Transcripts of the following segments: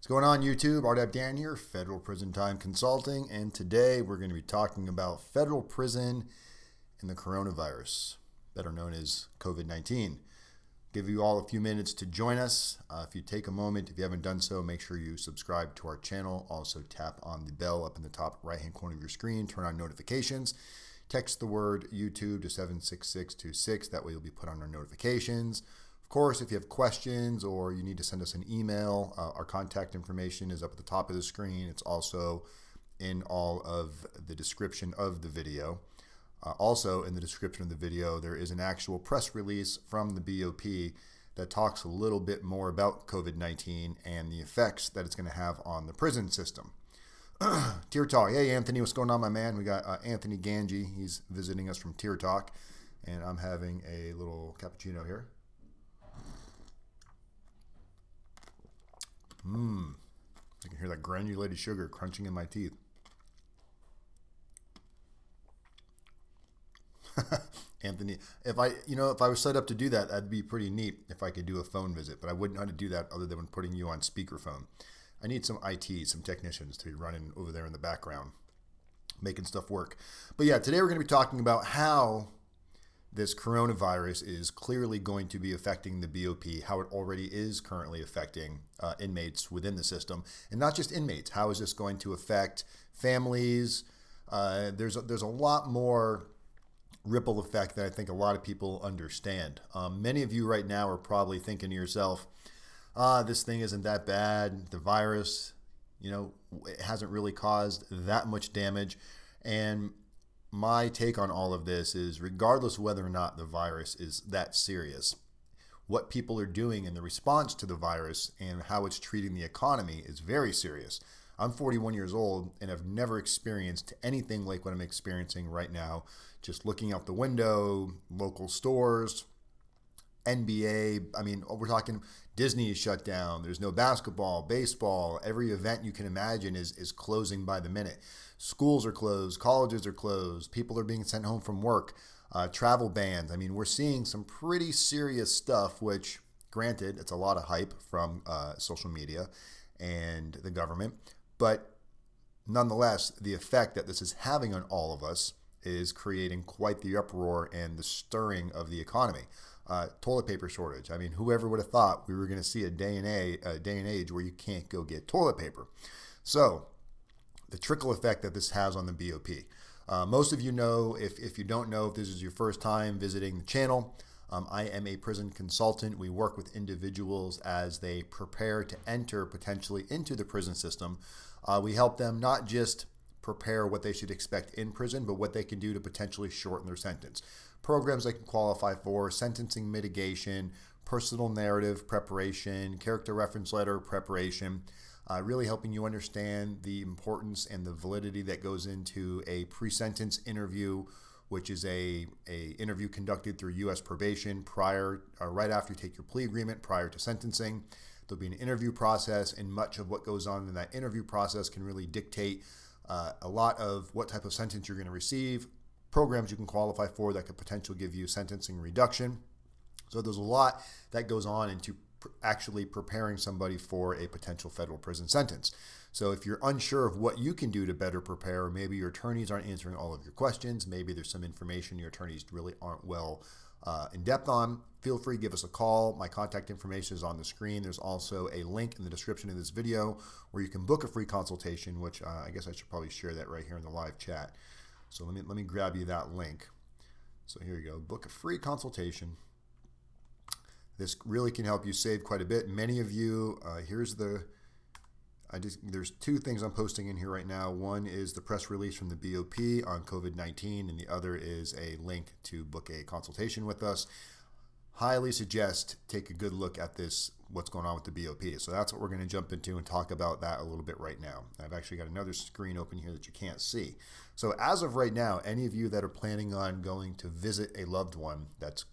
What's going on, YouTube? RDAP Dan here, Federal Prison Time Consulting, and today we're going to be talking about federal prison and the coronavirus, better known as COVID-19. Give you all a few minutes to join us. If you take a moment, if you haven't done so, make sure you subscribe to our channel. Also tap on the bell up in the top right-hand corner of your screen. Turn on notifications. Text the word YouTube to 76626. That way you'll be put on our notifications. Of course, if you have questions or you need to send us an email, our contact information is up at the top of the screen. It's also in all of the description of the video. Also, in the description of the video, there is an actual press release from the BOP that talks a little bit more about COVID-19 and the effects that it's going to have on the prison system. Tier Talk. Hey, Anthony, what's going on, my man? We got Anthony Ganji. He's visiting us from Tier Talk, and I'm having a little cappuccino here. I can hear that granulated sugar crunching in my teeth. Anthony, if I was set up to do that, that'd be pretty neat if I could do a phone visit, but I wouldn't know how to do that other than putting you on speakerphone. I need some IT, some technicians to be running over there in the background, making stuff work. But yeah, today we're going to be talking about how this coronavirus is clearly going to be affecting the BOP, how it already is currently affecting inmates within the system, and not just inmates. How is this going to affect families? There's a lot more ripple effect that I think a lot of people understand. Many of you right now are probably thinking to yourself, this thing isn't that bad. The virus, it hasn't really caused that much damage. And my take on all of this is, regardless of whether or not the virus is that serious, what people are doing in the response to the virus and how it's treating the economy is very serious. I'm 41 years old and I've never experienced anything like what I'm experiencing right now. Just looking out the window, local stores, NBA, we're talking Disney is shut down. There's no basketball, baseball. Every event you can imagine is closing by the minute. Schools are closed. Colleges are closed. People are being sent home from work. Travel bans. We're seeing some pretty serious stuff, which, granted, it's a lot of hype from social media and the government. But nonetheless, the effect that this is having on all of us is creating quite the uproar and the stirring of the economy. Toilet paper shortage. Whoever would have thought we were going to see a day and age where you can't go get toilet paper. So the trickle effect that this has on the BOP. Most of you know, if you don't know, if this is your first time visiting the channel, I am a prison consultant. We work with individuals as they prepare to enter potentially into the prison system. We help them not just prepare what they should expect in prison, but what they can do to potentially shorten their sentence. Programs they can qualify for: sentencing mitigation, personal narrative preparation, character reference letter preparation, really helping you understand the importance and the validity that goes into a pre-sentence interview, which is a interview conducted through U.S. probation right after you take your plea agreement, prior to sentencing. There'll be an interview process, and much of what goes on in that interview process can really dictate a lot of what type of sentence you're going to receive, programs you can qualify for that could potentially give you sentencing reduction. So there's a lot that goes on into actually preparing somebody for a potential federal prison sentence. So if you're unsure of what you can do to better prepare, or maybe your attorneys aren't answering all of your questions, maybe there's some information your attorneys really aren't well in depth on, feel free to give us a call. My contact information is on the screen. There's also a link in the description of this video where you can book a free consultation, which I guess I should probably share that right here in the live chat. So let me grab you that link. So here you go, book a free consultation. This really can help you save quite a bit. Many of you, there's two things I'm posting in here right now. One is the press release from the BOP on COVID-19, and the other is a link to book a consultation with us. Highly suggest take a good look at this, what's going on with the BOP. So that's what we're going to jump into and talk about that a little bit right now. I've actually got another screen open here that you can't see. So as of right now, any of you that are planning on going to visit a loved one that's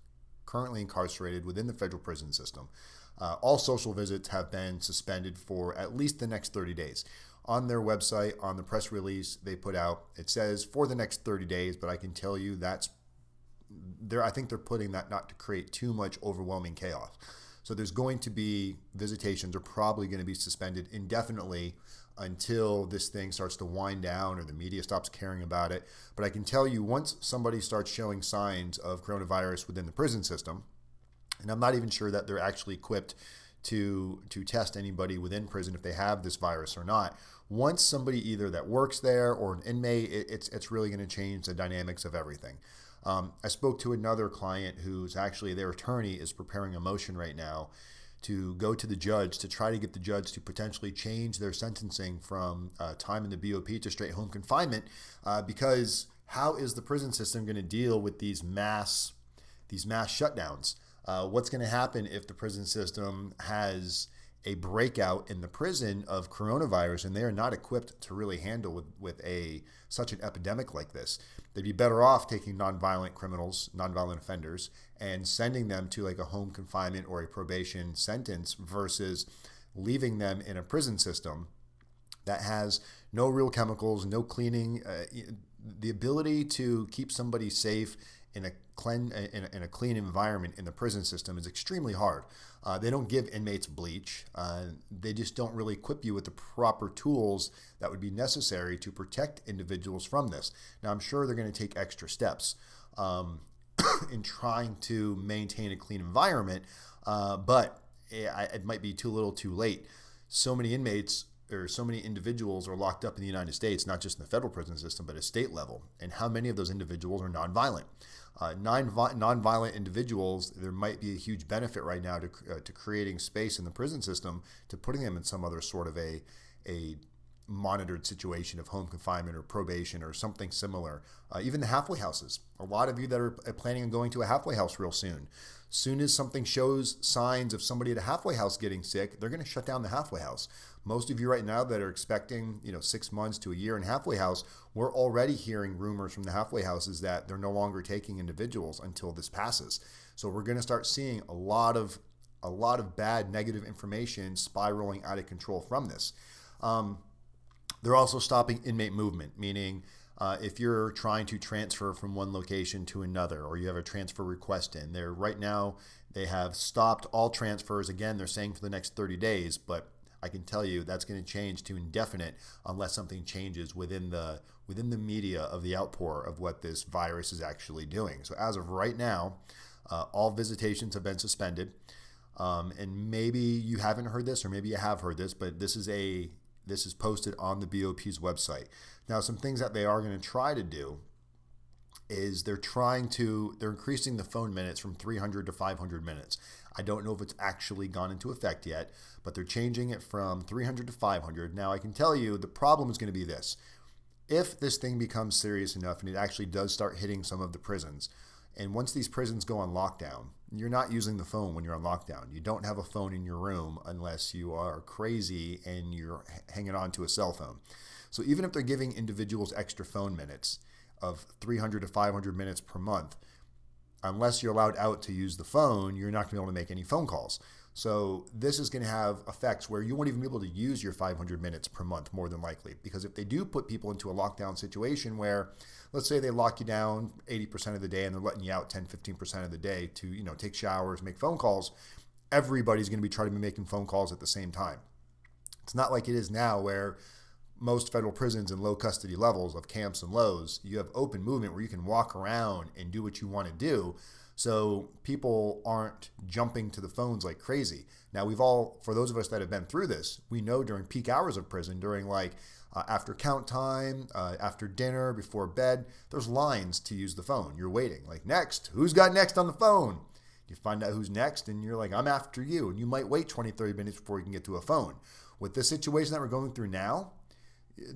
currently incarcerated within the federal prison system, all social visits have been suspended for at least the next 30 days. On their website, on the press release they put out, it says for the next 30 days, but I can tell you I think they're putting that not to create too much overwhelming chaos. So there's going to be visitations are probably going to be suspended indefinitely until this thing starts to wind down or the media stops caring about it. But I can tell you, once somebody starts showing signs of coronavirus within the prison system, and I'm not even sure that they're actually equipped to test anybody within prison if they have this virus or not. Once somebody either that works there or an inmate, it's really going to change the dynamics of everything. I spoke to another client who's actually, their attorney is preparing a motion right now to go to the judge to try to get the judge to potentially change their sentencing from time in the BOP to straight home confinement, because how is the prison system going to deal with these mass shutdowns? What's going to happen if the prison system has a breakout in the prison of coronavirus and they are not equipped to really handle with such an epidemic like this? They'd be better off taking nonviolent criminals, nonviolent offenders, and sending them to like a home confinement or a probation sentence versus leaving them in a prison system that has no real chemicals, no cleaning, the ability to keep somebody safe in a clean environment in the prison system is extremely hard. They don't give inmates bleach. They just don't really equip you with the proper tools that would be necessary to protect individuals from this. Now, I'm sure they're going to take extra steps in trying to maintain a clean environment, but it might be too little too late. So many inmates or so many individuals are locked up in the United States, not just in the federal prison system, but at state level. And how many of those individuals are nonviolent? Nonviolent individuals, there might be a huge benefit right now to creating space in the prison system, to putting them in some other sort of a monitored situation of home confinement or probation or something similar. Even the halfway houses. A lot of you that are planning on going to a halfway house real soon. Soon as something shows signs of somebody at a halfway house getting sick, they're going to shut down the halfway house. Most of you right now that are expecting 6 months to a year in halfway house, we're already hearing rumors from the halfway houses that they're no longer taking individuals until this passes. So we're going to start seeing a lot of bad negative information spiraling out of control from this. They're also stopping inmate movement, meaning if you're trying to transfer from one location to another, or you have a transfer request in there right now, they have stopped all transfers. Again, they're saying for the next 30 days, but I can tell you that's going to change to indefinite unless something changes within the media of the outpour of what this virus is actually doing. So as of right now, all visitations have been suspended. And maybe you haven't heard this, or maybe you have heard this, but this is posted on the BOP's website. Now, some things that they are going to try to do is they're increasing the phone minutes from 300 to 500 minutes. I don't know if it's actually gone into effect yet, but they're changing it from 300 to 500. Now, I can tell you the problem is going to be this. If this thing becomes serious enough and it actually does start hitting some of the prisons, and once these prisons go on lockdown, you're not using the phone when you're on lockdown. You don't have a phone in your room unless you are crazy and you're hanging on to a cell phone. So even if they're giving individuals extra phone minutes of 300 to 500 minutes per month, unless you're allowed out to use the phone, you're not going to be able to make any phone calls. So this is going to have effects where you won't even be able to use your 500 minutes per month, more than likely. Because if they do put people into a lockdown situation where, let's say they lock you down 80% of the day and they're letting you out 10, 15% of the day to, take showers, make phone calls, everybody's going to be trying to be making phone calls at the same time. It's not like it is now where most federal prisons and low custody levels of camps and lows, you have open movement where you can walk around and do what you want to do. So people aren't jumping to the phones like crazy. Now for those of us that have been through this, we know during peak hours of prison, during after count time, after dinner, before bed, there's lines to use the phone. You're waiting, like, next, who's got next on the phone? You find out who's next and you're like, I'm after you. And you might wait 20, 30 minutes before you can get to a phone. With this situation that we're going through now,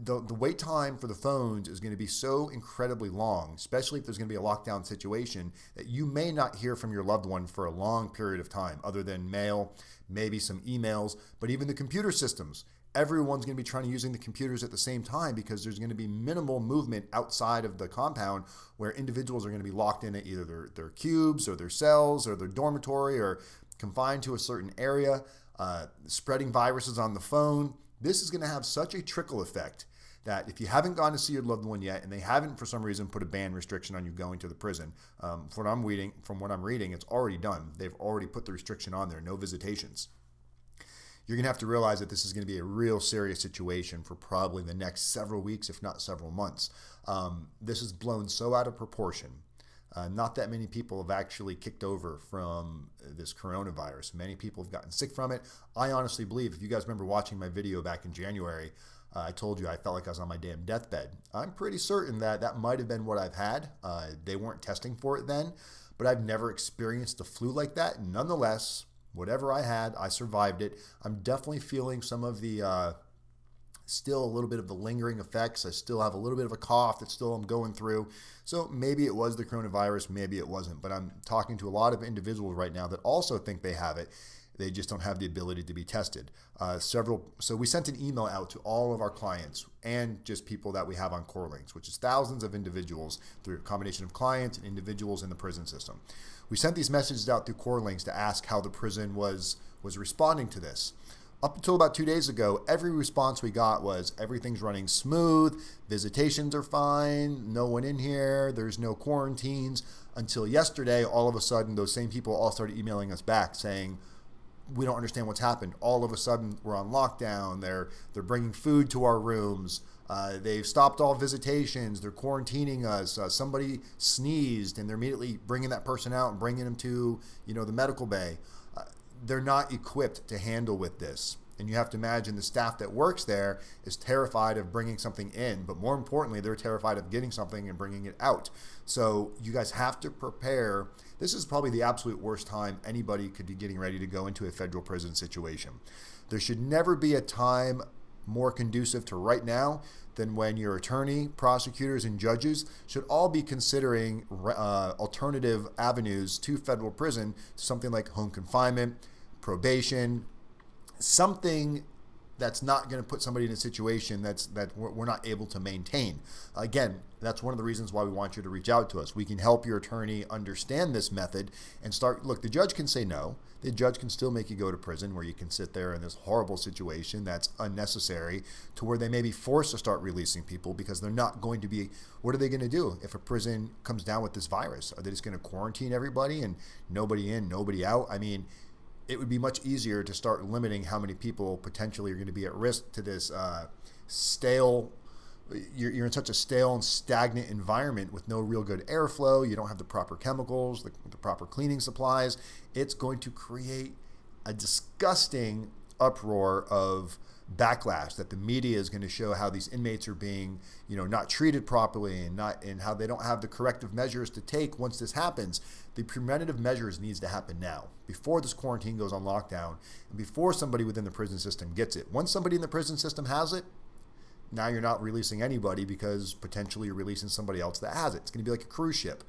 the wait time for the phones is going to be so incredibly long, especially if there's going to be a lockdown situation, that you may not hear from your loved one for a long period of time, other than mail, maybe some emails, but even the computer systems. Everyone's going to be trying to using the computers at the same time because there's going to be minimal movement outside of the compound where individuals are going to be locked in at either their cubes or their cells or their dormitory or confined to a certain area, spreading viruses on the phone. This is going to have such a trickle effect that if you haven't gone to see your loved one yet and they haven't for some reason put a ban restriction on you going to the prison, from what I'm reading, it's already done. They've already put the restriction on there, no visitations. You're going to have to realize that this is going to be a real serious situation for probably the next several weeks, if not several months. This is blown so out of proportion. Not that many people have actually kicked over from this coronavirus. Many people have gotten sick from it. I honestly believe, if you guys remember watching my video back in January, I told you I felt like I was on my damn deathbed. I'm pretty certain that that might have been what I've had. They weren't testing for it then, but I've never experienced the flu like that. Nonetheless, whatever I had, I survived it. I'm definitely feeling some of the, still a little bit of the lingering effects. I still have a little bit of a cough that still I'm going through. So maybe it was the coronavirus, maybe it wasn't. But I'm talking to a lot of individuals right now that also think they have it. They just don't have the ability to be tested. So we sent an email out to all of our clients and just people that we have on Core Links, which is thousands of individuals through a combination of clients and individuals in the prison system. We sent these messages out through Core Links to ask how the prison was responding to this. Up until about 2 days ago, every response we got was everything's running smooth, visitations are fine, no one in here, there's no quarantines. Until yesterday, all of a sudden, those same people all started emailing us back saying, we don't understand what's happened. All of a sudden, we're on lockdown. They're bringing food to our rooms. They've stopped all visitations. They're quarantining us. Somebody sneezed, and they're immediately bringing that person out and bringing them to, the medical bay. They're not equipped to handle with this. And you have to imagine the staff that works there is terrified of bringing something in, but more importantly, they're terrified of getting something and bringing it out. So you guys have to prepare. This is probably the absolute worst time anybody could be getting ready to go into a federal prison situation. There should never be a time more conducive to right now than when your attorney, prosecutors, and judges should all be considering alternative avenues to federal prison, something like home confinement, probation, something that's not going to put somebody in a situation that we're not able to maintain. Again, that's one of the reasons why we want you to reach out to us. We can help your attorney understand this method and start. Look, the judge can say no. The judge can still make you go to prison where you can sit there in this horrible situation that's unnecessary, to where they may be forced to start releasing people because they're not going to be. What are they going to do if a prison comes down with this virus? Are they just going to quarantine everybody and nobody in, nobody out? I mean, it would be much easier to start limiting how many people potentially are going to be at risk to this stale. You're in such a stale and stagnant environment with no real good airflow. You don't have the proper chemicals, the proper cleaning supplies. It's going to create a disgusting uproar of backlash that the media is going to show how these inmates are being, not treated properly and how they don't have the corrective measures to take once this happens. The preventative measures needs to happen now, before this quarantine goes on lockdown and before somebody within the prison system gets it. Once somebody in the prison system has it, now you're not releasing anybody because potentially you're releasing somebody else that has it. It's going to be like a cruise ship.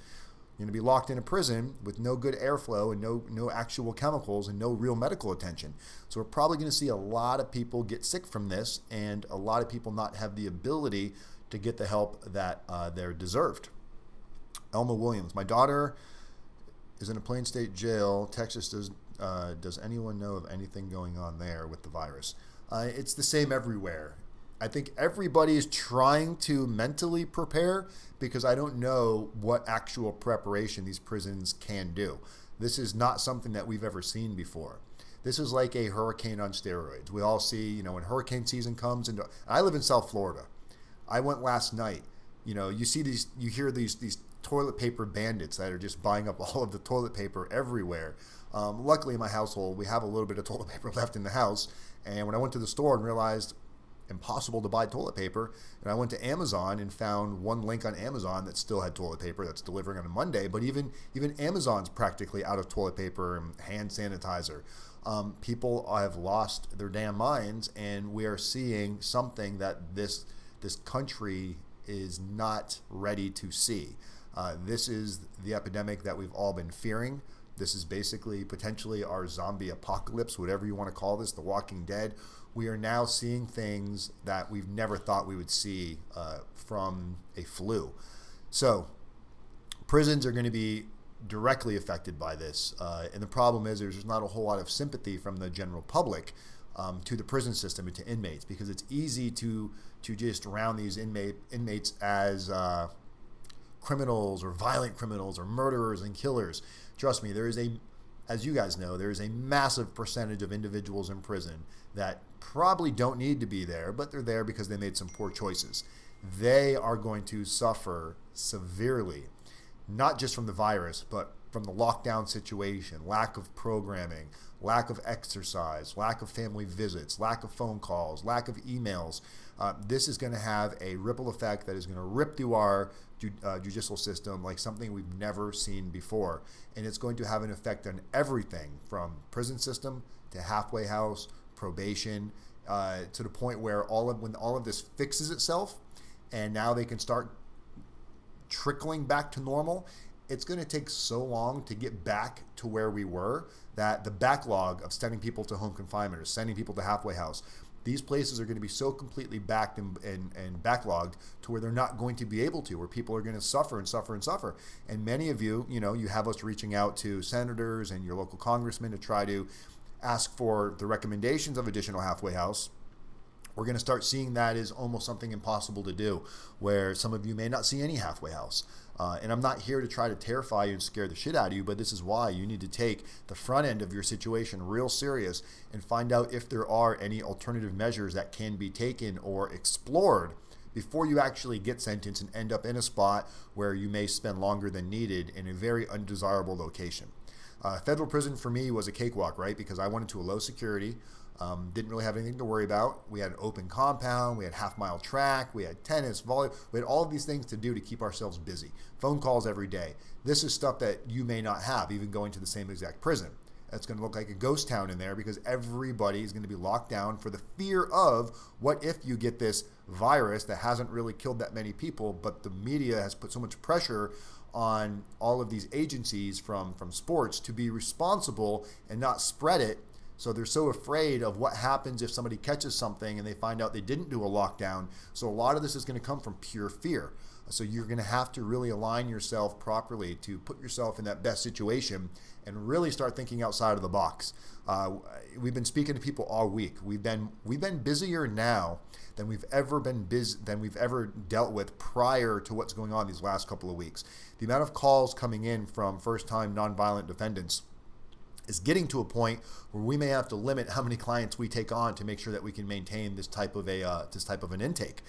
You're going to be locked in a prison with no good airflow and no actual chemicals and no real medical attention. So we're probably going to see a lot of people get sick from this and a lot of people not have the ability to get the help that they're deserved. Elma Williams, my daughter is in a Plain State jail. Texas, does anyone know of anything going on there with the virus? It's the same everywhere. I think everybody is trying to mentally prepare because I don't know what actual preparation these prisons can do. This is not something that we've ever seen before. This is like a hurricane on steroids. We all see, when hurricane season comes, and I live in South Florida. I went last night. You hear these toilet paper bandits that are just buying up all of the toilet paper everywhere. Luckily in my household, we have a little bit of toilet paper left in the house. And when I went to the store and realized impossible to buy toilet paper, and I went to Amazon and found one link on Amazon that still had toilet paper that's delivering on a Monday, but even Amazon's practically out of toilet paper and hand sanitizer. People have lost their damn minds, and we are seeing something that this country is not ready to see. This is the epidemic that we've all been fearing. This is basically potentially our zombie apocalypse, whatever you want to call this, the Walking Dead. We are now seeing things that we've never thought we would see from a flu. So prisons are going to be directly affected by this. And the problem is there's not a whole lot of sympathy from the general public to the prison system and to inmates, because it's easy to just round these inmates as criminals or violent criminals or murderers and killers. Trust me, as you guys know, there is a massive percentage of individuals in prison that probably don't need to be there, but they're there because they made some poor choices. They are going to suffer severely, not just from the virus, but from the lockdown situation, lack of programming, lack of exercise, lack of family visits, lack of phone calls, lack of emails. This is going to have a ripple effect that is going to rip through our judicial system like something we've never seen before. And it's going to have an effect on everything from prison system to halfway house, probation, to the point where when all of this fixes itself and now they can start trickling back to normal, it's going to take so long to get back to where we were that the backlog of sending people to home confinement or sending people to halfway house, these places are going to be so completely backed and backlogged to where they're not going to be able to, where people are going to suffer and suffer and suffer. And many of you, you have us reaching out to senators and your local congressmen to try to ask for the recommendations of additional halfway house. We're going to start seeing that as almost something impossible to do, where some of you may not see any halfway house. And I'm not here to try to terrify you and scare the shit out of you, but this is why you need to take the front end of your situation real serious and find out if there are any alternative measures that can be taken or explored before you actually get sentenced and end up in a spot where you may spend longer than needed in a very undesirable location. Federal prison for me was a cakewalk, right? Because I went into a low security, didn't really have anything to worry about. We had an open compound, we had half-mile track, we had tennis, volleyball, we had all of these things to do to keep ourselves busy. Phone calls every day. This is stuff that you may not have, even going to the same exact prison. It's going to look like a ghost town in there because everybody is going to be locked down for the fear of what if you get this virus that hasn't really killed that many people, but the media has put so much pressure on all of these agencies from sports to be responsible and not spread it. So they're so afraid of what happens if somebody catches something and they find out they didn't do a lockdown. So a lot of this is going to come from pure fear. So you're going to have to really align yourself properly to put yourself in that best situation and really start thinking outside of the box. We've been speaking to people all week. We've been busier now than we've ever dealt with prior to what's going on these last couple of weeks. The amount of calls coming in from first-time nonviolent defendants is getting to a point where we may have to limit how many clients we take on to make sure that we can maintain this type of an intake.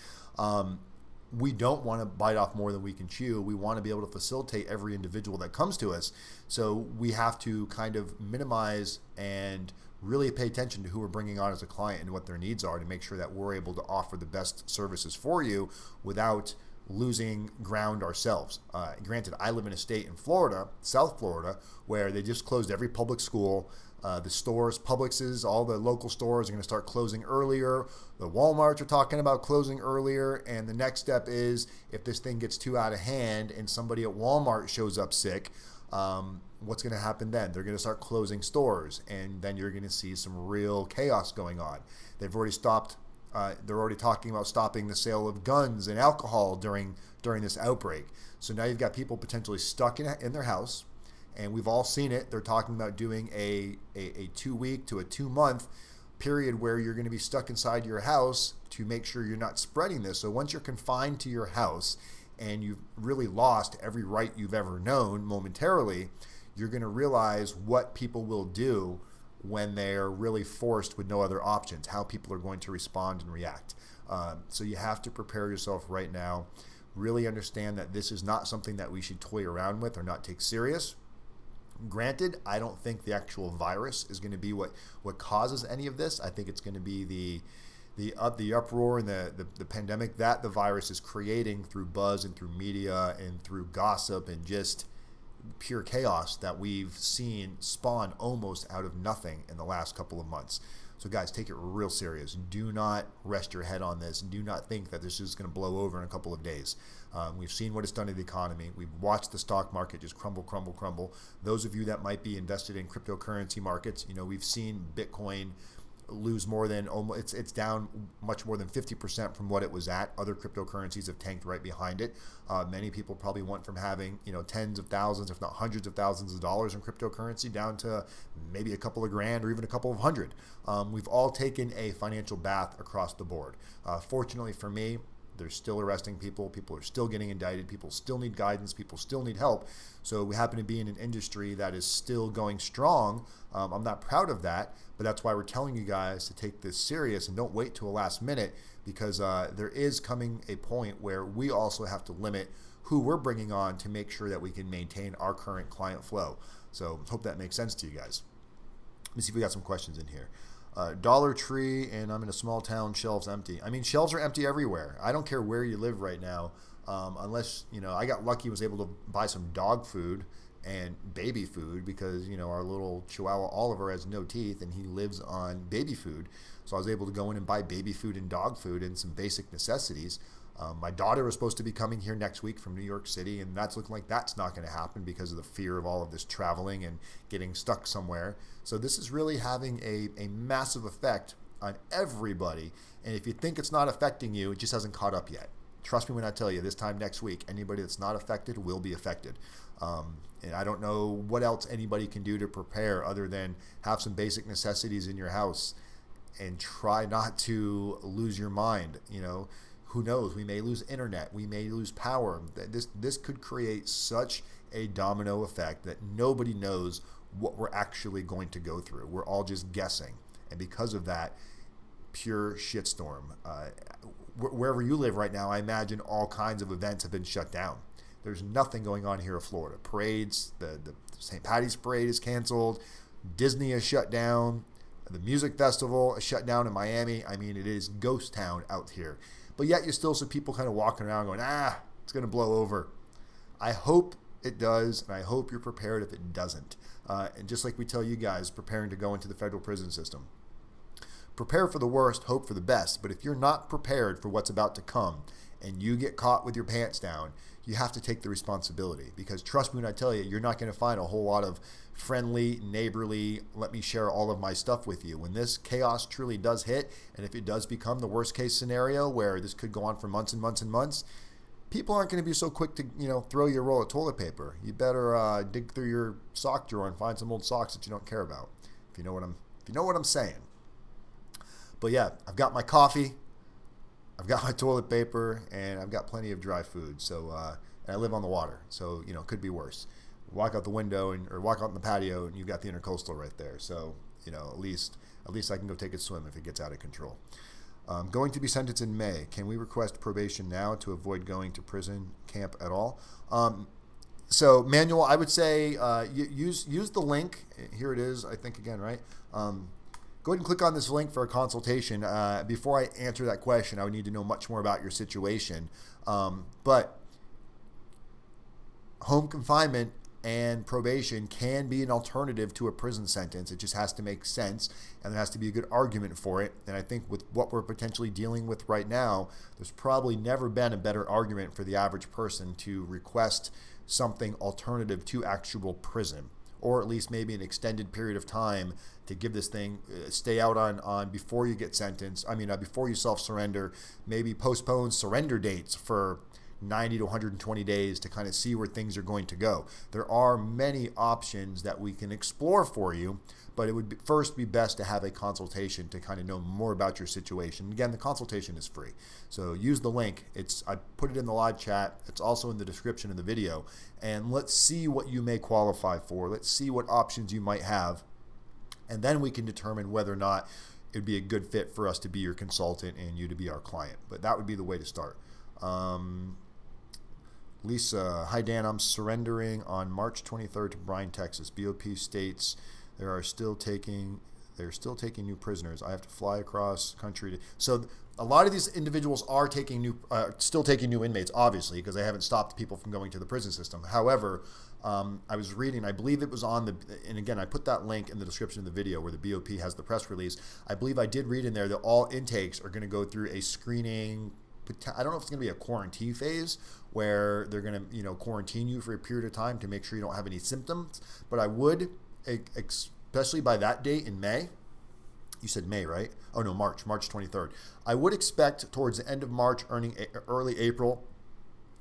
We don't want to bite off more than we can chew. We want to be able to facilitate every individual that comes to us. So we have to kind of minimize and really pay attention to who we're bringing on as a client and what their needs are to make sure that we're able to offer the best services for you without losing ground ourselves. Granted, I live in a state in Florida, South Florida, where they just closed every public school. The stores, Publixes, all the local stores are going to start closing earlier. The Walmarts are talking about closing earlier. And the next step is if this thing gets too out of hand and somebody at Walmart shows up sick, what's going to happen then? They're going to start closing stores, and then you're going to see some real chaos going on. They've already stopped. They're already talking about stopping the sale of guns and alcohol during this outbreak. So now you've got people potentially stuck in their house, and we've all seen it. They're talking about doing a 2-week to a 2-month period where you're going to be stuck inside your house to make sure you're not spreading this. So once you're confined to your house and you've really lost every right you've ever known momentarily, you're going to realize what people will do when they're really forced with no other options, how people are going to respond and react. So you have to prepare yourself right now. Really understand that this is not something that we should toy around with or not take serious. Granted, I don't think the actual virus is going to be what causes any of this. I think it's going to be the uproar and the pandemic that the virus is creating through buzz and through media and through gossip and just pure chaos that we've seen spawn almost out of nothing in the last couple of months. So guys, take it real serious. Do not rest your head on this. Do not think that this is going to blow over in a couple of days. We've seen what it's done to the economy. We've watched the stock market just crumble. Those of you that might be invested in cryptocurrency markets, we've seen Bitcoin lose more than almost, it's down much more than 50% from what it was at. Other cryptocurrencies have tanked right behind it. Many people probably went from having, tens of thousands, if not hundreds of thousands of dollars in cryptocurrency down to maybe a couple of grand or even a couple of hundred. We've all taken a financial bath across the board. Fortunately for me, they're still arresting people. People are still getting indicted. People still need guidance. People still need help. So we happen to be in an industry that is still going strong. I'm not proud of that, but that's why we're telling you guys to take this serious and don't wait till the last minute, because there is coming a point where we also have to limit who we're bringing on to make sure that we can maintain our current client flow. So hope that makes sense to you guys. Let me see if we got some questions in here. Dollar Tree, and I'm in a small town, shelves empty. I mean, shelves are empty everywhere. I don't care where you live right now, unless, I got lucky, was able to buy some dog food and baby food because, our little Chihuahua Oliver has no teeth and he lives on baby food. So I was able to go in and buy baby food and dog food and some basic necessities. My daughter was supposed to be coming here next week from New York City, and that's looking like that's not going to happen because of the fear of all of this traveling and getting stuck somewhere. So this is really having a massive effect on everybody. And if you think it's not affecting you, it just hasn't caught up yet. Trust me when I tell you, this time next week, anybody that's not affected will be affected. And I don't know what else anybody can do to prepare other than have some basic necessities in your house and try not to lose your mind. Who knows? We may lose internet. We may lose power. This could create such a domino effect that nobody knows what we're actually going to go through. We're all just guessing. And because of that, pure shitstorm. Wherever you live right now, I imagine all kinds of events have been shut down. There's nothing going on here in Florida. Parades, the St. Patty's Parade is canceled. Disney is shut down. The music festival is shut down in Miami. I mean, it is ghost town out here. But yet you still see people kind of walking around going, it's going to blow over. I hope it does, and I hope you're prepared if it doesn't. And just like we tell you guys, preparing to go into the federal prison system. Prepare for the worst, hope for the best. But if you're not prepared for what's about to come and you get caught with your pants down, you have to take the responsibility. Because trust me when I tell you, you're not going to find a whole lot of friendly, neighborly, let me share all of my stuff with you. When this chaos truly does hit, and if it does become the worst case scenario where this could go on for months and months and months, people aren't going to be so quick to throw you a roll of toilet paper. You better dig through your sock drawer and find some old socks that you don't care about. If you know what I'm saying. But yeah, I've got my coffee, I've got my toilet paper, and I've got plenty of dry food. So and I live on the water, so it could be worse. Walk out the window or walk out in the patio, and you've got the intercoastal right there. So at least I can go take a swim if it gets out of control. Going to be sentenced in May. Can we request probation now to avoid going to prison camp at all? So Manuel, I would say use the link. Here it is. I think again, right? Go ahead and click on this link for a consultation. Before I answer that question, I would need to know much more about your situation. But home confinement and probation can be an alternative to a prison sentence. It just has to make sense, and there has to be a good argument for it. And I think with what we're potentially dealing with right now, there's probably never been a better argument for the average person to request something alternative to actual prison, or at least maybe an extended period of time to give this thing, stay out on before you get sentenced. Before you self-surrender, maybe postpone surrender dates for 90 to 120 days to kind of see where things are going to go. There are many options that we can explore for you, but it would first be best to have a consultation to kind of know more about your situation. Again, the consultation is free. So use the link. I put it in the live chat. It's also in the description of the video. And let's see what you may qualify for. Let's see what options you might have. And then we can determine whether or not it would be a good fit for us to be your consultant and you to be our client. But that would be the way to start. Lisa, hi Dan, I'm surrendering on March 23rd to Bryan, Texas. BOP states they're still taking new prisoners. I have to fly across country so a lot of these individuals are still taking new inmates, obviously, because they haven't stopped people from going to the prison system. However, I was reading, I believe it was and again, I put that link in the description of the video where the BOP has the press release. I believe I did read in there that all intakes are going to go through a screening. I don't know if it's going to be a quarantine phase where they're going to, quarantine you for a period of time to make sure you don't have any symptoms. But I would, especially by that date in May, You said May, right? Oh no, March 23rd. I would expect towards the end of March, early April,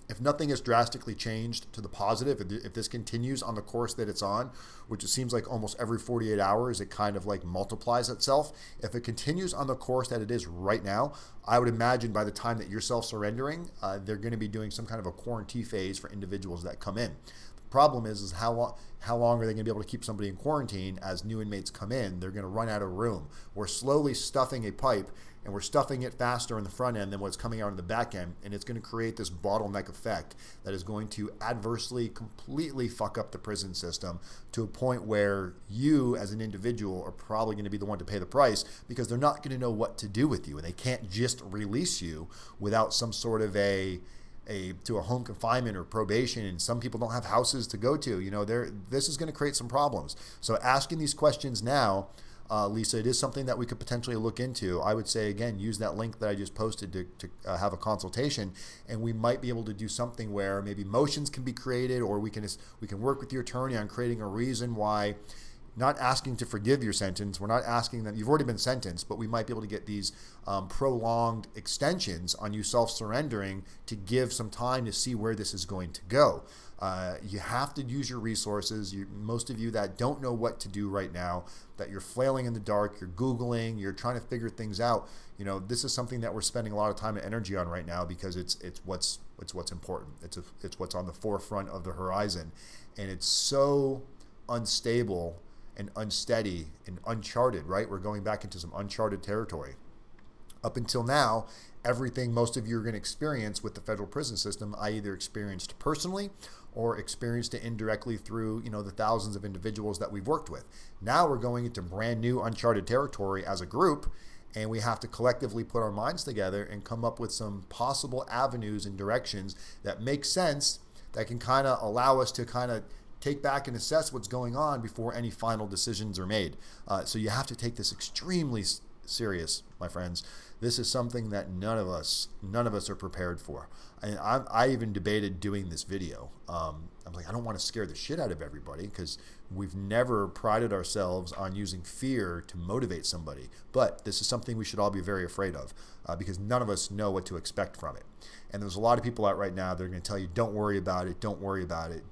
if nothing has drastically changed to the positive, if this continues on the course that it's on, which it seems like almost every 48 hours, it kind of like multiplies itself. If it continues on the course that it is right now, I would imagine by the time that you're self-surrendering, they're going to be doing some kind of a quarantine phase for individuals that come in. The problem is how long are they going to be able to keep somebody in quarantine as new inmates come in? They're going to run out of room. We're slowly stuffing a pipe, and we're stuffing it faster in the front end than what's coming out in the back end, and it's going to create this bottleneck effect that is going to adversely completely fuck up the prison system to a point where you as an individual are probably going to be the one to pay the price, because they're not going to know what to do with you, and they can't just release you without some sort of a home confinement or probation, and some people don't have houses to go to. This is going to create some problems. So asking these questions now, Lisa, it is something that we could potentially look into. I would say, again, use that link that I just posted to have a consultation, and we might be able to do something where maybe motions can be created, or we can work with your attorney on creating a reason why, not asking to forgive your sentence. We're not asking that you've already been sentenced, but we might be able to get these prolonged extensions on you self-surrendering to give some time to see where this is going to go. You have to use your resources. Most of you that don't know what to do right now, that you're flailing in the dark, you're Googling, you're trying to figure things out. This is something that we're spending a lot of time and energy on right now, because it's what's important. It's what's on the forefront of the horizon, and it's so unstable and unsteady and uncharted, right? We're going back into some uncharted territory. Up until now, everything most of you are going to experience with the federal prison system, I either experienced personally or experienced it indirectly through, the thousands of individuals that we've worked with. Now we're going into brand new uncharted territory as a group, and we have to collectively put our minds together and come up with some possible avenues and directions that make sense, that can kind of allow us to kind of take back and assess what's going on before any final decisions are made. So you have to take this extremely serious, my friends. This is something that none of us are prepared for. And I even debated doing this video. I'm like, I don't want to scare the shit out of everybody, because we've never prided ourselves on using fear to motivate somebody. But this is something we should all be very afraid of, because none of us know what to expect from it. And there's a lot of people out right now that are going to tell you, don't worry about it, don't worry about it.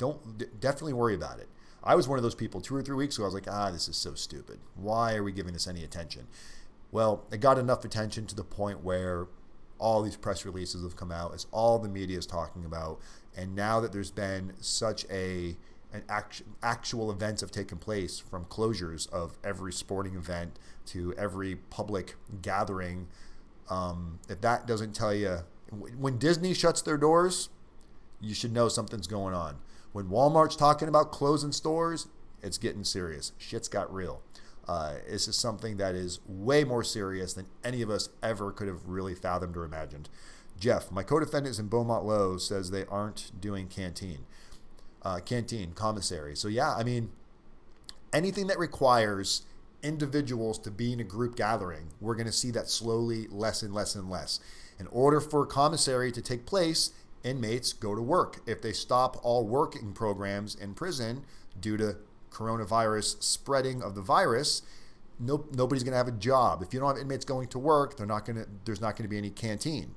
Definitely worry about it. I was one of those people 2 or 3 weeks ago. I was like, this is so stupid. Why are we giving this any attention? Well, it got enough attention to the point where all these press releases have come out. It's all the media is talking about. And now that there's been such actual events have taken place, from closures of every sporting event to every public gathering, if that doesn't tell you, when Disney shuts their doors, you should know something's going on. When Walmart's talking about closing stores, it's getting serious. Shit's got real. This is something that is way more serious than any of us ever could have really fathomed or imagined. Jeff, my co-defendants in Beaumont Low says they aren't doing canteen, commissary. So yeah, I mean, anything that requires individuals to be in a group gathering, we're going to see that slowly less and less and less. In order for commissary to take place, inmates go to work. If they stop all working programs in prison due to coronavirus spreading of the virus, nobody's going to have a job. If you don't have inmates going to work, there's not going to be any canteen.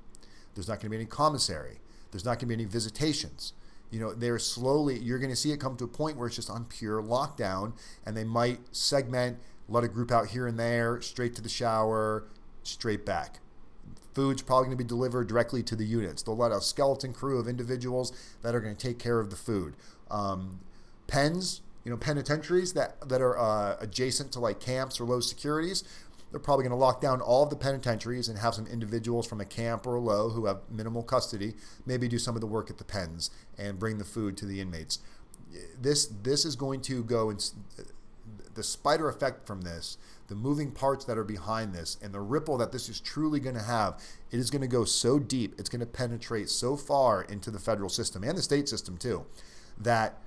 There's not going to be any commissary. There's not going to be any visitations. You're going to see it come to a point where it's just on pure lockdown, and they might segment, let a group out here and there, straight to the shower, straight back. Food's probably going to be delivered directly to the units. They'll let a skeleton crew of individuals that are going to take care of the food. Pens, penitentiaries that are adjacent to like camps or low securities, they're probably going to lock down all of the penitentiaries and have some individuals from a camp or a low who have minimal custody maybe do some of the work at the pens and bring the food to the inmates. This is going to go, and the spider effect from this, the moving parts that are behind this, and the ripple that this is truly going to have, it is going to go so deep, it's going to penetrate so far into the federal system and the state system too, that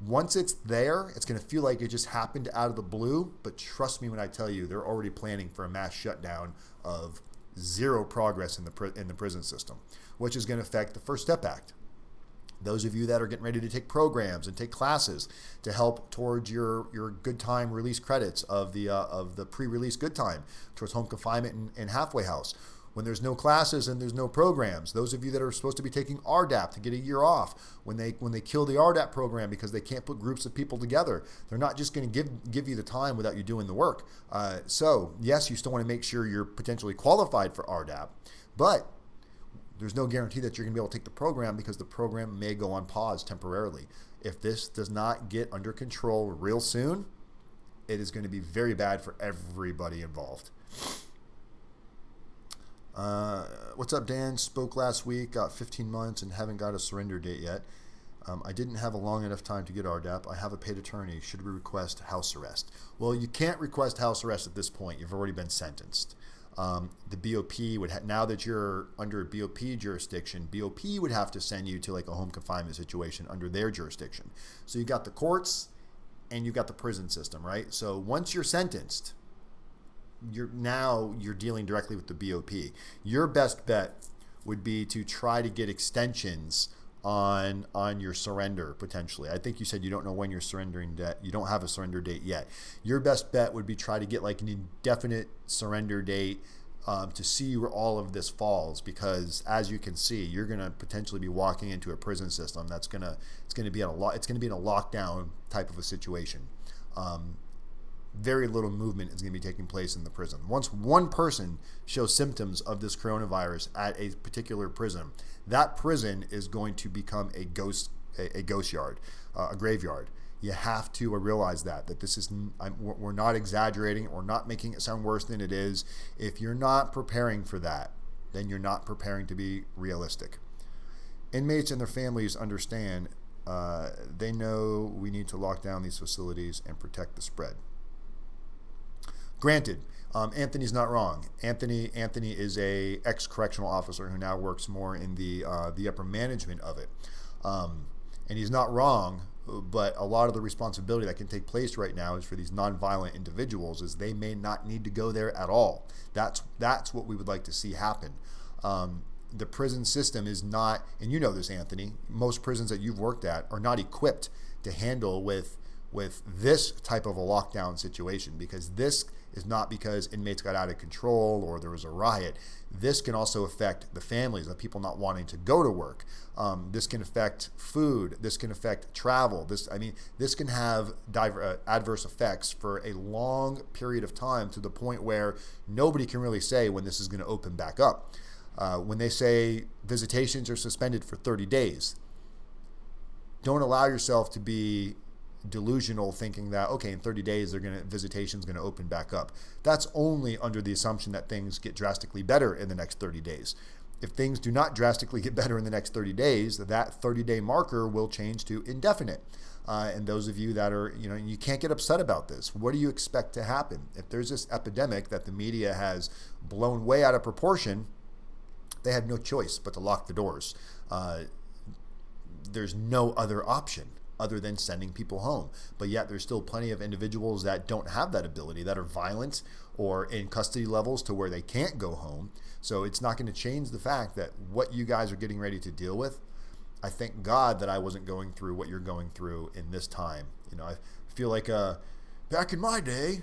once it's there, it's going to feel like it just happened out of the blue. But trust me when I tell you, they're already planning for a mass shutdown of zero progress in the prison system, which is going to affect the First Step Act. Those of you that are getting ready to take programs and take classes to help towards your good time release credits of the pre-release good time towards home confinement and halfway house. When there's no classes and there's no programs, those of you that are supposed to be taking RDAP to get a year off, when they kill the RDAP program because they can't put groups of people together, they're not just going to give you the time without you doing the work. So yes, you still want to make sure you're potentially qualified for RDAP, but there's no guarantee that you're going to be able to take the program because the program may go on pause temporarily. If this does not get under control real soon, it is going to be very bad for everybody involved. What's up, Dan? Spoke last week, got 15 months and haven't got a surrender date yet. I didn't have a long enough time to get RDAP. I have a paid attorney. Should we request house arrest? Well, you can't request house arrest at this point. You've already been sentenced. The BOP would now that you're under BOP jurisdiction, BOP would have to send you to like a home confinement situation under their jurisdiction. So you got the courts and you got the prison system, right? So once you're sentenced, you're dealing directly with the BOP. Your best bet would be to try to get extensions on your surrender potentially. I think you said you don't know when you're surrendering debt. You don't have a surrender date yet. Your best bet would be try to get like an indefinite surrender date to see where all of this falls, because as you can see, you're going to potentially be walking into a prison system that's going to be in a lockdown type of a situation. Very little movement is going to be taking place in the prison. Once one person shows symptoms of this coronavirus at a particular prison, that prison is going to become a ghost yard, a graveyard. You have to realize that this is, we're not exaggerating. We're not making it sound worse than it is. If you're not preparing for that, then you're not preparing to be realistic. Inmates and their families understand. They know we need to lock down these facilities and protect the spread. Granted, Anthony's not wrong. Anthony is a ex-correctional officer who now works more in the upper management of it, and he's not wrong. But a lot of the responsibility that can take place right now is for these nonviolent individuals, is they may not need to go there at all. That's what we would like to see happen. The prison system is not, and you know this, Anthony. Most prisons that you've worked at are not equipped to handle with this type of a lockdown situation, because this is not because inmates got out of control or there was a riot. This can also affect the families of people not wanting to go to work. This can affect food. This can affect travel. This can have adverse effects for a long period of time, to the point where nobody can really say when this is going to open back up. When they say visitations are suspended for 30 days, don't allow yourself to be delusional thinking that, okay, in 30 days visitation's going to open back up. That's only under the assumption that things get drastically better in the next 30 days. If things do not drastically get better in the next 30 days, that 30-day marker will change to indefinite. And those of you that are, you can't get upset about this. What do you expect to happen? If there's this epidemic that the media has blown way out of proportion, they have no choice but to lock the doors. There's no other option other than sending people home. But yet there's still plenty of individuals that don't have that ability, that are violent or in custody levels to where they can't go home. So it's not going to change the fact that what you guys are getting ready to deal with, I thank God that I wasn't going through what you're going through in this time. I feel like back in my day,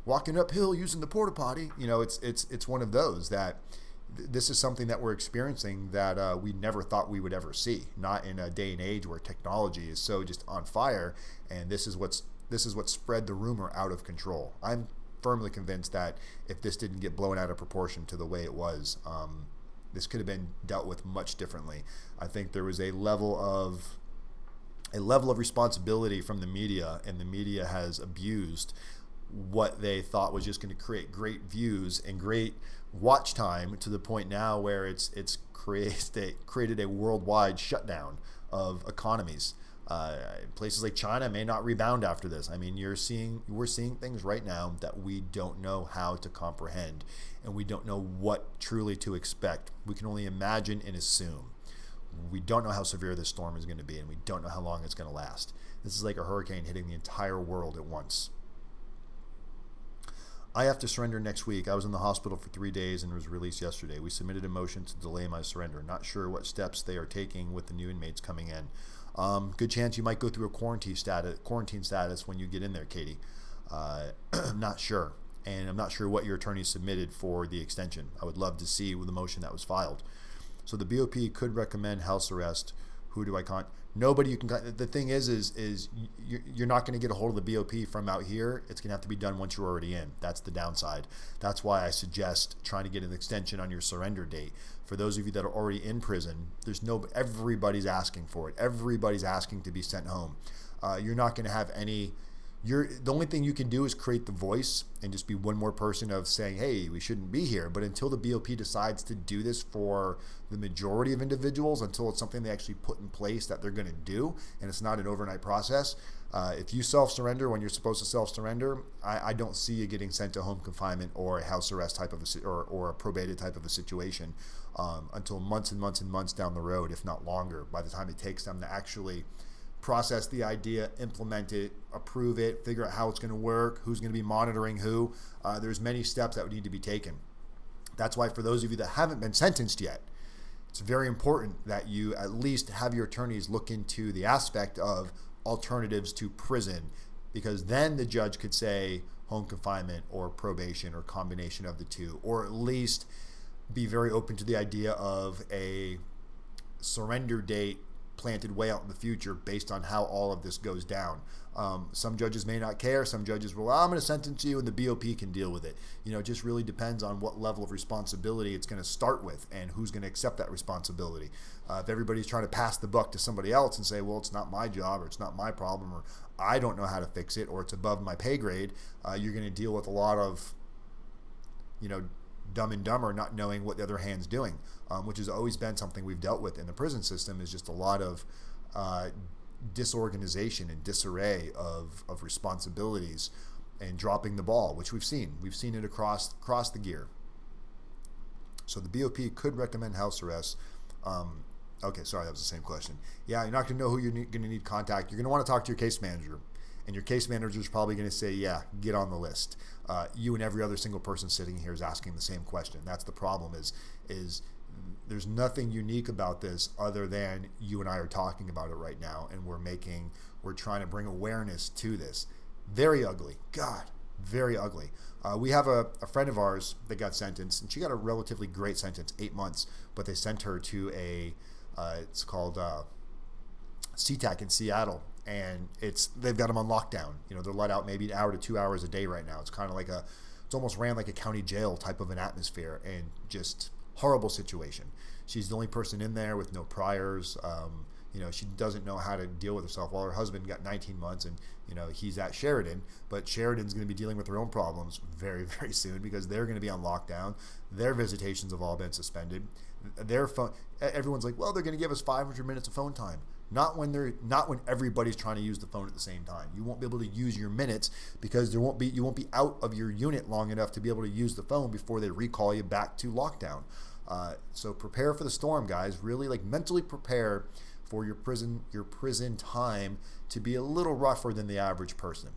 walking uphill using the porta potty, it's one of those that this is something that we're experiencing that we never thought we would ever see. Not in a day and age where technology is so just on fire, and this is what spread the rumor out of control. I'm firmly convinced that if this didn't get blown out of proportion to the way it was, this could have been dealt with much differently. I think there was a level of responsibility from the media, and the media has abused what they thought was just going to create great views and great watch time, to the point now where it's created a worldwide shutdown of economies. Places like China may not rebound after this. We're seeing things right now that we don't know how to comprehend, and we don't know what truly to expect. We can only imagine and assume. We don't know how severe this storm is going to be, and we don't know how long it's going to last. This is like a hurricane hitting the entire world at once. I have to surrender next week. I was in the hospital for 3 days and was released yesterday. We submitted a motion to delay my surrender. Not sure what steps they are taking with the new inmates coming in. Good chance you might go through a quarantine status when you get in there, Katie. I'm not sure. And I'm not sure what your attorney submitted for the extension. I would love to see the motion that was filed. So the BOP could recommend house arrest. Who do I contact? Nobody you can. The thing is you're not going to get a hold of the BOP from out here. It's going to have to be done once you're already in. That's the downside. That's why I suggest trying to get an extension on your surrender date. For those of you that are already in prison, everybody's asking for it. Everybody's asking to be sent home. You're not going to have any. The only thing you can do is create the voice and just be one more person of saying, hey, we shouldn't be here. But until the BOP decides to do this for the majority of individuals, until it's something they actually put in place that they're going to do, and it's not an overnight process, if you self-surrender when you're supposed to self-surrender, I don't see you getting sent to home confinement or a house arrest type of or a probated type of a situation until months and months and months down the road, if not longer, by the time it takes them to actually process the idea, implement it, approve it, figure out how it's going to work, who's going to be monitoring who. There's many steps that would need to be taken. That's why for those of you that haven't been sentenced yet, it's very important that you at least have your attorneys look into the aspect of alternatives to prison, because then the judge could say home confinement or probation or combination of the two, or at least be very open to the idea of a surrender date planted way out in the future based on how all of this goes down. Some judges may not care. Some judges will, I'm going to sentence you and the BOP can deal with it. It just really depends on what level of responsibility it's going to start with and who's going to accept that responsibility. If everybody's trying to pass the buck to somebody else and say, well, it's not my job or it's not my problem or I don't know how to fix it or it's above my pay grade, you're going to deal with a lot of, dumb and dumber, not knowing what the other hand's doing, which has always been something we've dealt with in the prison system, is just a lot of disorganization and disarray of responsibilities and dropping the ball, which we've seen. We've seen it across the gear. So the BOP could recommend house arrest. Okay, sorry, that was the same question. Yeah, you're not going to know who you're going to need contact. You're going to want to talk to your case manager. And your case manager is probably going to say, yeah, get on the list. You and every other single person sitting here is asking the same question. That's the problem is there's nothing unique about this other than you and I are talking about it right now, and we're trying to bring awareness to this. Very ugly. God, very ugly. We have a friend of ours that got sentenced, and she got a relatively great sentence, 8 months, but they sent her to it's called SeaTac in Seattle. And they've got them on lockdown. They're let out maybe 1 to 2 hours a day right now. It's kind of like it's almost ran like a county jail type of an atmosphere, and just horrible situation. She's the only person in there with no priors. She doesn't know how to deal with herself. Well, her husband got 19 months and, he's at Sheridan, but Sheridan's going to be dealing with their own problems very, very soon because they're going to be on lockdown. Their visitations have all been suspended. Everyone's like, well, they're going to give us 500 minutes of phone time. Not when everybody's trying to use the phone at the same time. You won't be able to use your minutes because you won't be out of your unit long enough to be able to use the phone before they recall you back to lockdown. So prepare for the storm, guys. Really, mentally prepare for your prison time to be a little rougher than the average person.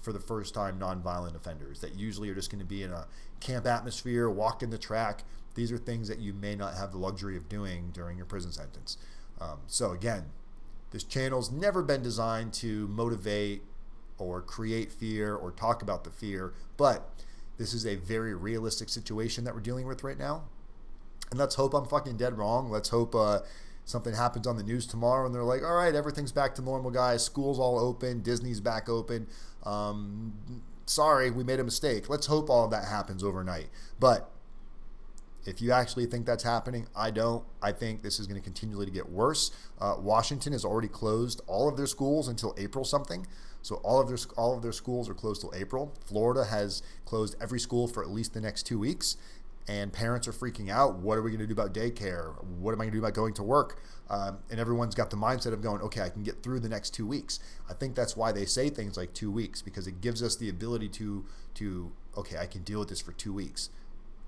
For the first time nonviolent offenders that usually are just going to be in a camp atmosphere, walking the track. These are things that you may not have the luxury of doing during your prison sentence. So again, this channel's never been designed to motivate or create fear or talk about the fear, but this is a very realistic situation that we're dealing with right now. And let's hope I'm fucking dead wrong. Let's hope something happens on the news tomorrow and they're like, all right, everything's back to normal, guys. School's all open. Disney's back open. Sorry, we made a mistake. Let's hope all of that happens overnight. But if you actually think that's happening, I don't. I think this is going to continually to get worse. Washington has already closed all of their schools until April something. So all of their schools are closed till April. Florida has closed every school for at least the next 2 weeks. And parents are freaking out. What are we going to do about daycare? What am I going to do about going to work? And everyone's got the mindset of going, okay, I can get through the next 2 weeks. I think that's why they say things like 2 weeks, because it gives us the ability to okay, I can deal with this for 2 weeks.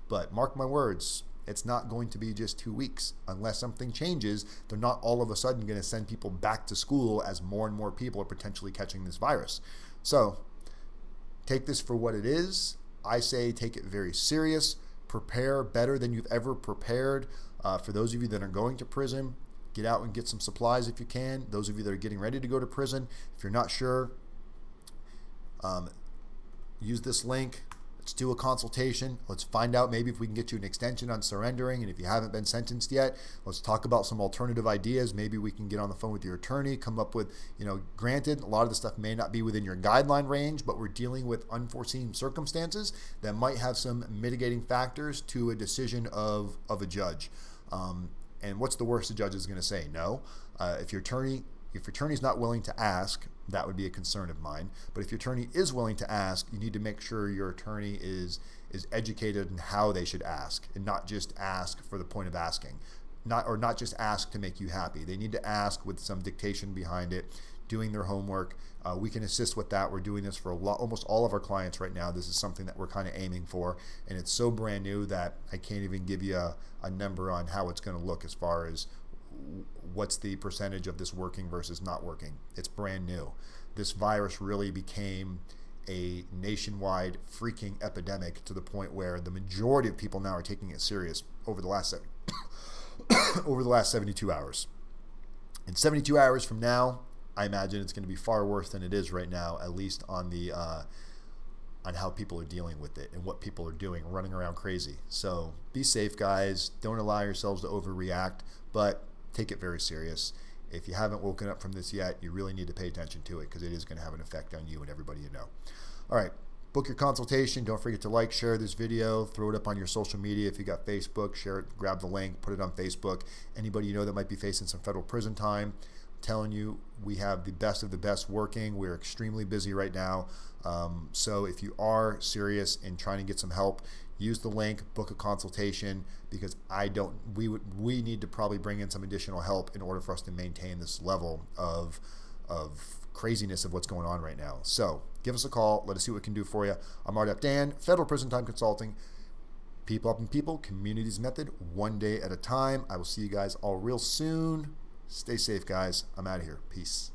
But mark my words, it's not going to be just 2 weeks. Unless something changes, they're not all of a sudden going to send people back to school as more and more people are potentially catching this virus. So Take this for what it is. I say take it very serious. Prepare better than you've ever prepared. For those of you that are going to prison, get out and get some supplies if you can. Those of you that are getting ready to go to prison, if you're not sure, use this link. Let's do a consultation. Let's find out maybe if we can get you an extension on surrendering. And if you haven't been sentenced yet, let's talk about some alternative ideas. Maybe we can get on the phone with your attorney, come up with, granted, a lot of the stuff may not be within your guideline range, but we're dealing with unforeseen circumstances that might have some mitigating factors to a decision of a judge. And what's the worst the judge is going to say? No. If your attorney's not willing to ask, that would be a concern of mine. But if your attorney is willing to ask, you need to make sure your attorney is educated in how they should ask, and not just ask for the point of asking, not just ask to make you happy. They need to ask with some dictation behind it, doing their homework. We can assist with that. We're doing this for almost all of our clients right now. This is something that we're kind of aiming for, and it's so brand new that I can't even give you a number on how it's going to look as far as what's the percentage of this working versus not working. It's brand new. This virus really became a nationwide freaking epidemic to the point where the majority of people now are taking it serious over the last 72 hours. In 72 hours from now, I imagine it's going to be far worse than it is right now, at least on the on how people are dealing with it and what people are doing, running around crazy. So be safe, guys. Don't allow yourselves to overreact, but take it very serious. If you haven't woken up from this yet, you really need to pay attention to it because it is going to have an effect on you and everybody you know. All right, book your consultation. Don't forget to like, share this video, throw it up on your social media. If you got Facebook, share it, grab the link, put it on Facebook. Anybody you know that might be facing some federal prison time, I'm telling you, we have the best of the best working. We're extremely busy right now. So if you are serious in trying to get some help, use the link, book a consultation, because we need to probably bring in some additional help in order for us to maintain this level of craziness of what's going on right now. So give us a call. Let us see what we can do for you. I'm RDAP Dan, Federal Prison Time Consulting. People helping people, communities method, one day at a time. I will see you guys all real soon. Stay safe, guys. I'm out of here. Peace.